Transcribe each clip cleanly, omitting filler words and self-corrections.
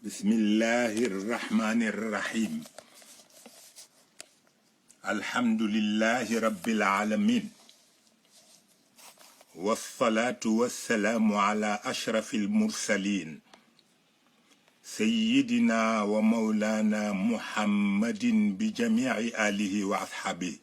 بسم الله الرحمن الرحيم الحمد لله رب العالمين والصلاة والسلام على أشرف المرسلين سيدنا ومولانا محمد بجميع آله وأصحابه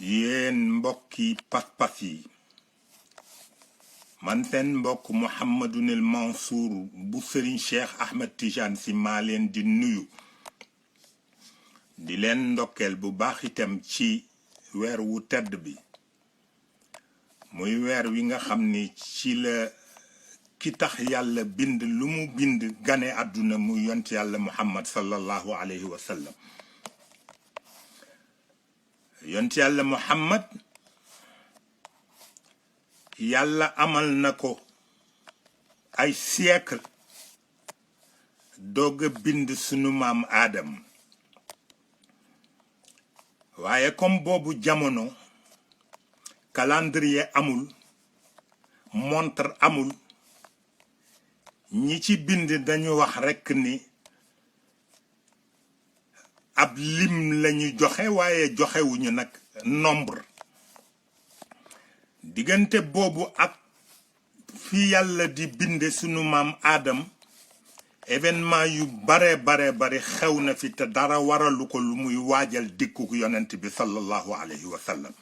ين مبكي باسباسي man seen mbokk Mouhamadunil Mansour bu Serigne Cheikh Ahmed Tidiane Sy maa leen di nuyu di leen ndokkeel bu baax itam ci weer wu tedd bi muy weer wi nga xam ni ci la ki tax yàlla bind lu mu bind gane àdduna mu yont yàlla Muhammad sallallahu alayhi wa sallam yont yàlla Muhammad yàlla amal na ko ay siècle doog a bind sunu maam Aadam waaye comme boobu jamono calendrier amul montre amul ñi ci bind dañu wax rekk ni ab lim lañu joxe waaye joxewuñu nag nombre diggante boobu ak fi yàlla di binde sunu maam Adam événement yu bare xew na fi te dara waralu ko lu muy waajal dikku yonent bi sallallahu alayhi wa sallam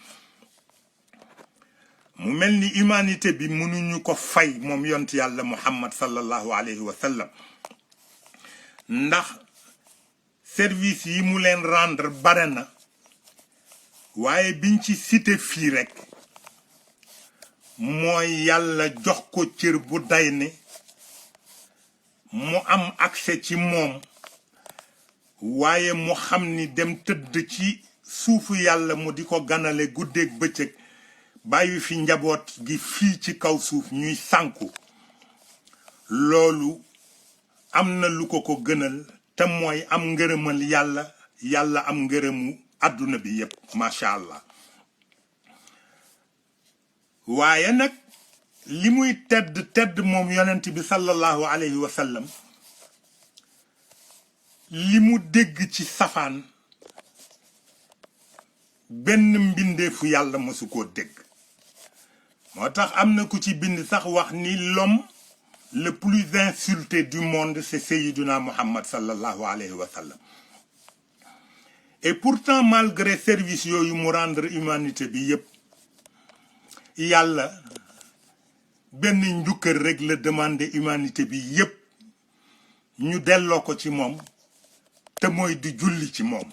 mu mel ni humanité bi mënuñu ko fay moom yont yàlla Muhammad sallallahu alayhi wa sallam ndax service yi mu leen rendre bare na waaye biñ ci cité fii rek mooy yàlla jox ko cër bu day ne mu am accès ci moom waaye mu xam ni dem tëdd ci suufu yàlla mu di ko ganale guddeeg bëccëg bàyyi fi njaboot gi fii ci kaw suuf ñuy sànku loolu am na lu ko ko gënal te mooy am ngërëmal yàlla am ngërëmu àdduna bi yépp macha allah waaye nag li muy tedd moom yonent bi sallallahu alayhi wa sallam li mu dégg ci safaan benn mbindeefu yàlla mësu koo dégg moo tax am na ku ci bind sax wax ni l'homme le plus insulté du monde c'est Seyyiduna Muhammad sallallahu alayhi wa sallam et pourtant malgré service yooyu mu rendre humanité bi yépp yàlla benn njukkër rek la demandé humanité bi yépp ñu delloo ko ci moom te mooy di julli ci moom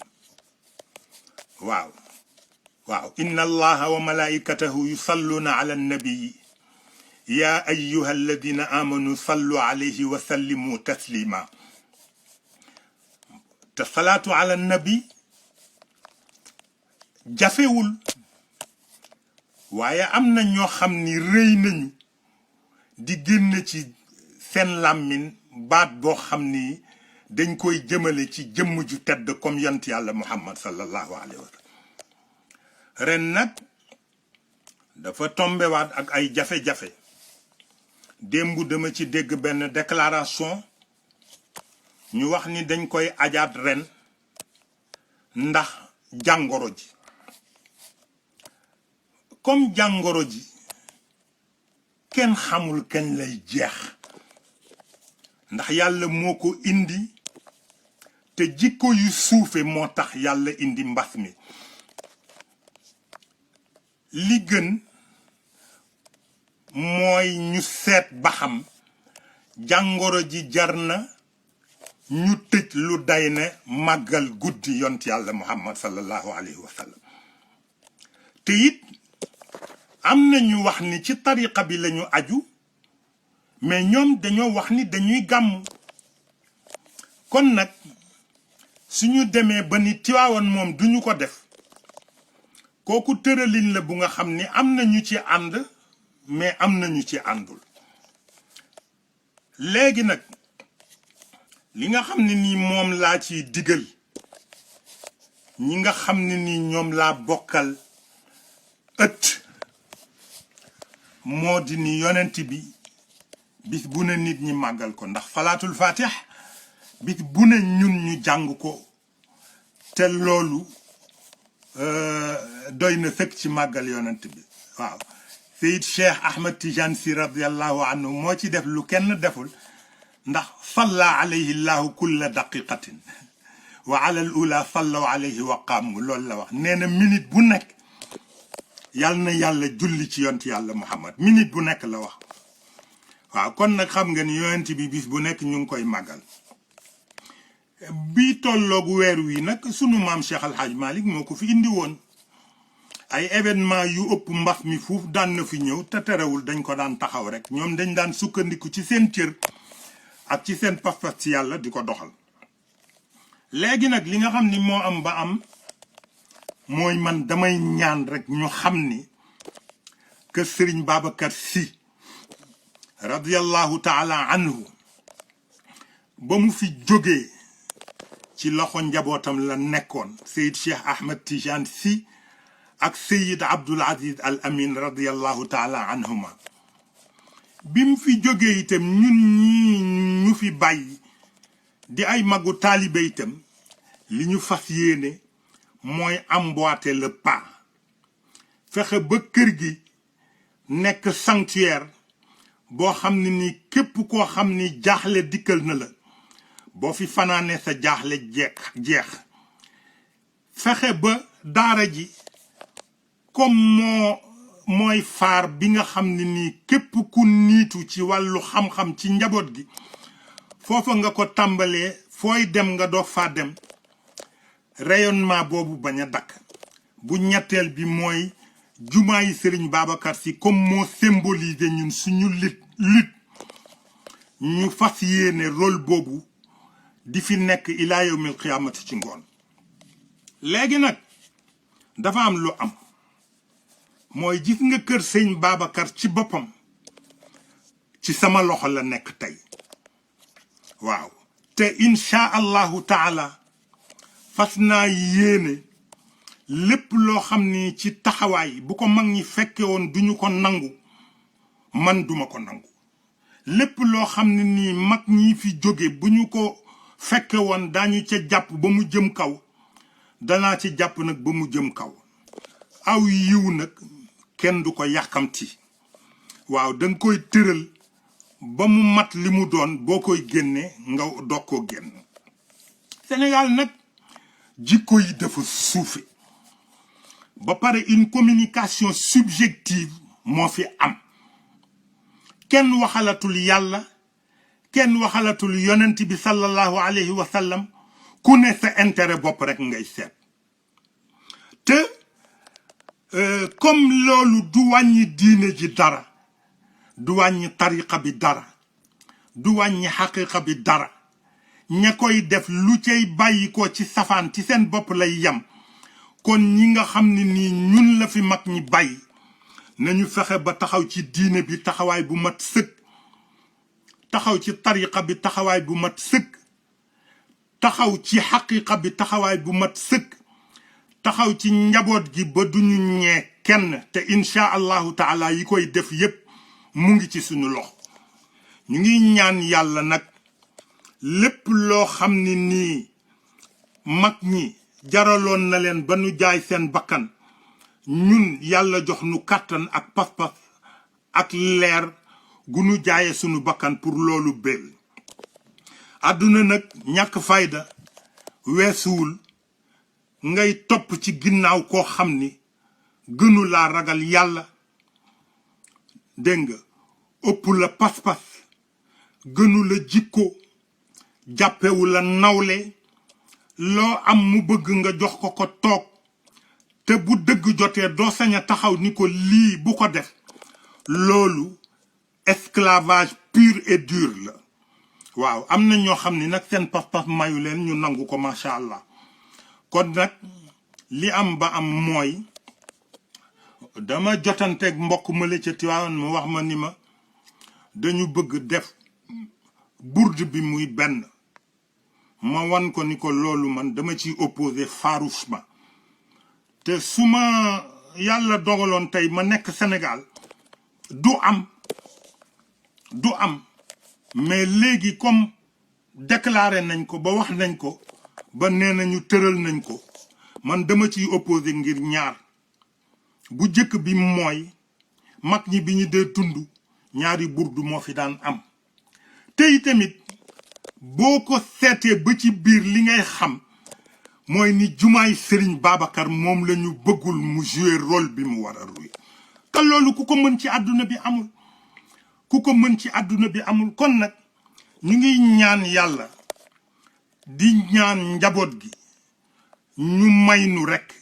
waaw inna allaha wa malaikatahu yusalluna ala nabii ya ayyuha alladina amanu sallu alayhi wa sallimu taslima te salaatu ala nabi jafewul waaye am na ñoo xam ni rëy nañu di génn ci seen làmmiñ baat boo xam ni dañ koy jëmale ci jëmm ju tedd comme yont yàlla Muhammad sallallahu alayhi wa sallam ren nag dafa tombewaat ak ay jafe-jafe démb dama ci dégg benn déclaration ñu wax ni dañ koy ajaat ren ndax jàngoro ji comme jàngoro ji kenn xamul kañ lay jeex ndax yàlla moo ko indi te jikko yu suufe moo tax yàlla indi mbas mi li gën mooy ñu seet ba xam jàngoro ji jar na ñu tëj lu day ne màggal guddi yont yàlla Muhammad sallallahu alayhi wa sallam te it am na ñu wax ni ci tariqa bi lañu aju mais ñoom dañoo wax ni dañuy gàmm kon nag suñu demee ba ni Tiwaawan moom duñu ko def kooku tëralin la bu nga xam ni am na ñu ci ànd mais am na ñu ci àndul léegi nag li nga xam ne nii moom laa ciy digal ñi nga xam ne nii ñoom laa bokkal ëtt moo di ni yonent bi bis bu ne nit ñi màggal ko ndax salaatul fatih bis bu ne ñun ñu jàng ko te loolu doy na fekk ci màggal yonent bi waaw Seyid Cheikh Ahmed Tidiane Sy radiyallahu anhu moo ci def lu kenn deful ndax salla alayhi llahu kulla daqiqatin wa ala al ula sallaw alayhi wa qaamu loolu la wax nee na minute bu nekk yàlla na yàlla julli ci yonent yàlla Muhammad minute bu nekk la wax waaw kon nag xam nga ni yonent bi bis bu nekk ñu ngi koy màggal bi tolloogu weer wi nag sunu maam Cheikh Al Hadj Malick moo ko fi indi woon ay événement yu ëpp mbas mi fuuf daan na fi ñëw te terewul dañ ko daan taxaw rek ñoom dañ daan sukkandiku ci seen cër ak ci seen pas-pas ci yàlla di ko doxal léegi nag li nga xam ni moo am ba am mooy man damay ñaan rek ñu xam ni que Serigne Babacar Sy radiyallahu taala anhu ba mu fi jógee ci loxo njabootam la nekkoon Seyid Cheikh Ahmed Tidiane Sy ak Seyid Abdoul Aziz Al Amin radiyallahu taala anhuma bi mu fi jógee itam ñun ñi ñu fi bàyyi di ay magu taalibe itam li ñu fas yéene mooy emboîter le pas fexe ba kër gi nekk sanctuaire boo xam ne ni képp koo xam ni jaaxle dikkal na la boo fi fanaane sa jaaxle jeex fexe ba daara ji comme mooy faar bi nga xam ne nii képp ku niitu ci wàllu xam-xam ci njaboot gi foofa nga ko tàmbalee fooy dem nga doo fa dem rayonnement boobu bañ a dakk bu ñetteel bi mooy jumaa yi Serigne Babacar Sy comme moo symbolisé ñun suñu lutte ñu fas yéene rôle boobu di fi nekk ilaa yawmil qiyaamati ci ngoon léegi nag dafa am lu am mooy gis nga kër Serigne Babacar ci boppam ci sama loxo la nekk tey waaw te insha allahu taala fas naa yéene lépp loo xam ni ci taxawaay bu ko mag ñi fekke woon duñu ko nangu man duma ko nangu lépp loo xam ne nii mag ñi fi jóge bu ñu ko fekke woon daañu ca jàpp ba mu jëm kaw danaa ci jàpp nag ba mu jëm kaw aw yiw nag kenn du ko yàkkamti waaw danga koy tëral ba mu mat li mu doon boo koy génne nga doog koo génn Sénégal nag jikko yi dafa suufe ba pare une communication subjective moo fi am kenn waxalatul yàlla kenn waxalatul yonent bi sallallahu alayhi wa sallam ku ne sa intérêt bopp rek ngay seet te comme loolu du wàññi diine ji dara du wàññi tariqa bi dara du wàññi xaqiqa bi dara ña koy def lu cay bàyyi ko ci safaan ci seen bopp lay yam kon ñi nga xam ne nii ñun la fi mag ñi bàyyi nañu fexe ba taxaw ci diine bi taxawaay bu mat sëkk taxaw ci tariqa bi taxawaay bu mat sëkk taxaw ci xaqiqa bi taxawaay bu mat sëkk taxaw ci njaboot gi ba duñu ñee kenn te insha allahu taala yi koy def yépp mu ngi ci suñu loxo ñu ngi ñaan yàlla nag lépp loo xam ne nii mag ñi jaraloon na leen ba nu jaay seen bakkan ñun yàlla jox nu kàttan ak pas-pas ak leer gu nu jaaye sunu bakkan pour loolu bél àdduna nag ñàkk fayda weesuwul ngay topp ci ginnaaw koo xam ni gënu laa ragal yàlla dégg nga ëpp la pas-pas gënu la jikko jàppewu la nawle loo am mu bëgg nga jox ko toog te bu dëgg jotee doo sañ a taxaw ni ko lii bu ko def loolu esclavage pur et dur la waaw am na ñoo xam ni nag seen pas-pas mayu leen ñu nangu ko macha allah kon nag li am ba am mooy dama jotanteeg mbokk ma la ca Tiwaawan mu wax ma ni ma dañu bëgg def bourde bi muy benn ma wan ko ni ko loolu man dama ciy opposé farouchement te su ma yàlla dogaloon tey ma nekk Sénégal du am mais léegi comme déclaré nañ ko ba wax nañ ko ba nee nañu tëral nañ ko man dama ciy opposé ngir ñaar bu jëkk bi mooy mag ñi bi ñu dee tund ñaari burdu moo fi daan am tey tamit boo ko seetee ba ci biir li ngay xam mooy ni jumaay Serigne Babacar moom la ñu bëggul mu jouer rôle bi mu war a jouer te loolu ku ko mën ci àdduna bi amul ku ko mën ci àdduna bi amul kon nag ñu ngi ñaan yàlla di ñaan njaboot gi ñu may nu rekk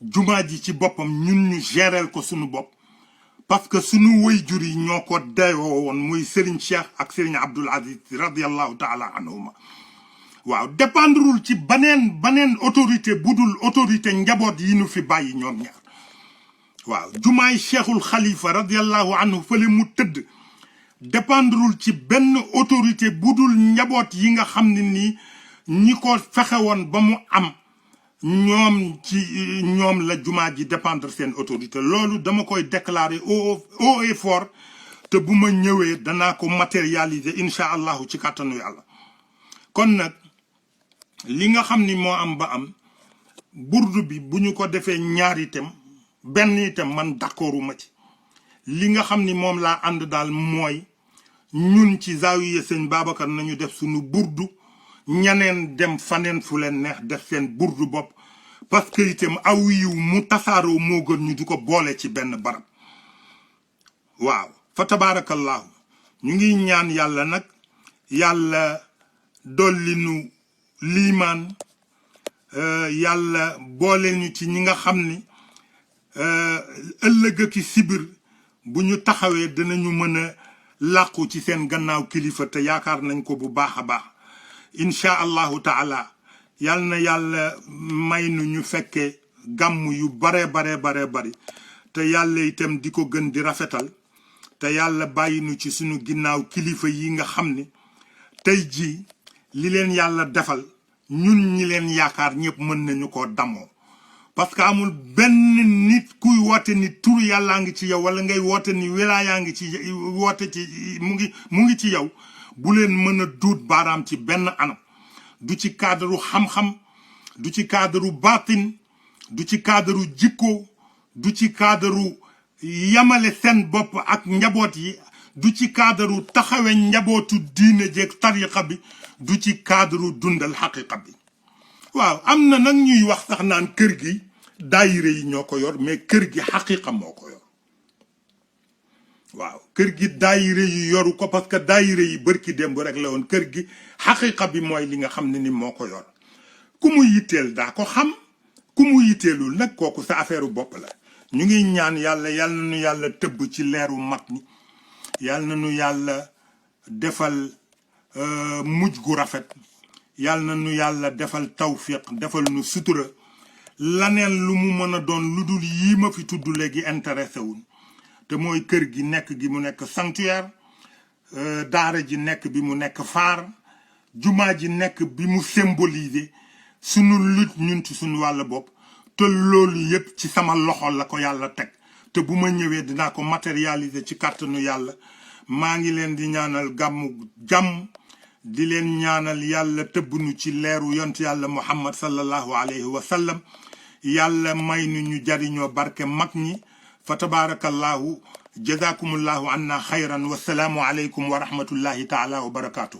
jumaa ji ci boppam ñun ñu géreel ko sunu bopp parce que sunu waajur yi ñoo ko dayoo woon muy Serigne Cheikh ak Serigne Abdoul Aziz radiyallahu taala anhuma waaw dépendrul ci baneen autorité budul autorité njaboot yi nu fi bàyyi ñoom ñaar waaw jumaay Cheikhul Khalifa radiyallahu anhu fële mu tëdd dépendrul ci benn autorité budul njaboot yi nga xam ne nii ñi ko fexe woon ba mu am ñoom la jumaa ji dépendre seen autorité loolu dama koy déclarer haut et fort te bu ma ñëwee danaa ko matérialiser incha allahu ci kàttanu yàlla kon nag li nga xam ni moo am ba am burdu bi bu ñu ko defee ñaari itam benn itam man d'accorduma ci li nga xam ni moom laa ànd daal mooy ñun ci zaawiya sëñ Babacar nañu def suñu burdu ñaneen dem faneen fu leen neex def seen burdu bopp parce que itam aw yiw mu tasaaroo moo gën ñu di ko boole ci benn barab waaw fa tabarakallahu ñu ngi ñaan yàlla nag yàlla dolli nu liimaan yàlla boole ñu ci ñi nga xam ni ëllëg ki sibir bu ñu taxawee dinañu mën a làqu ci seen gannaaw kilifa te yaakaar nañ ko bu baax a baax incha allahu taala yal na yàlla may nu ñu fekkee gàmm yu bare bari te yàlla itam di ko gën di rafetal te yàlla bàyyi nu ci sunu ginnaaw kilifa yi nga xam ni tey jii li leen yàlla defal ñun ñi leen yaakaar ñëpp mën nañu ko damoo parce que amul benn nit kuy woote ni tur yàllaa ngi ci yow wala ngay woote ni wilaayaa ngi ci woote ci mu ngi ci yow bu leen mën a duut baaraam ci benn anam du ci cadre xam-xam du ci cadre baatin du ci cadre jikko du ci cadre yamale seen bopp ak njaboot yi du ci cadre taxawe njabootu diine jeeg tariqa bi du ci cadre dundal xaqiqa bi waaw am na nag ñuy wax sax naan kër gi daayire yi ñoo ko yor mais kër gi xaqiqa moo ko yor waaw kër gi daayire yi yoru ko parce que daayire yi bërki démb rek la woon kër gi xaqiqa bi mooy li nga xam ne ni moo ko yor ku mu yitteel daa ko xam ku mu yitteelul nag kooku sa affaire bopp la ñu ngi ñaan yàlla yal na nu yàlla tëbb ci leeru mag ñi yal na nu yàlla defal mujj gu rafet yal na nu yàlla defal tawfiq defal nu sutura laneen lu mu mën a doon lu dul yii ma fi tudd léegi intéressé wul te mooy kër gi nekk gi mu nekk sanctuaire daara ji nekk bi mu nekk phare jumaa ji nekk bi mu symboliser sunu lutte ñun ci sunu wàll bopp te loolu yépp ci sama loxo la ko yàlla teg te bu ma ñëwee dinaa ko matérialiser ci kàttanu yàlla maa ngi leen di ñaanal gàmmu jàmm di leen ñaanal yàlla tëbbnu ci leeru yont yàlla muhammad sallallahu alayhi wa sallam yàlla may nu ñu jariñoo barke mag ñi fa tabarakallahu jazakumullahu anna xayran wasalaamu alaykum wa rahmatullahi taala wa barakatuh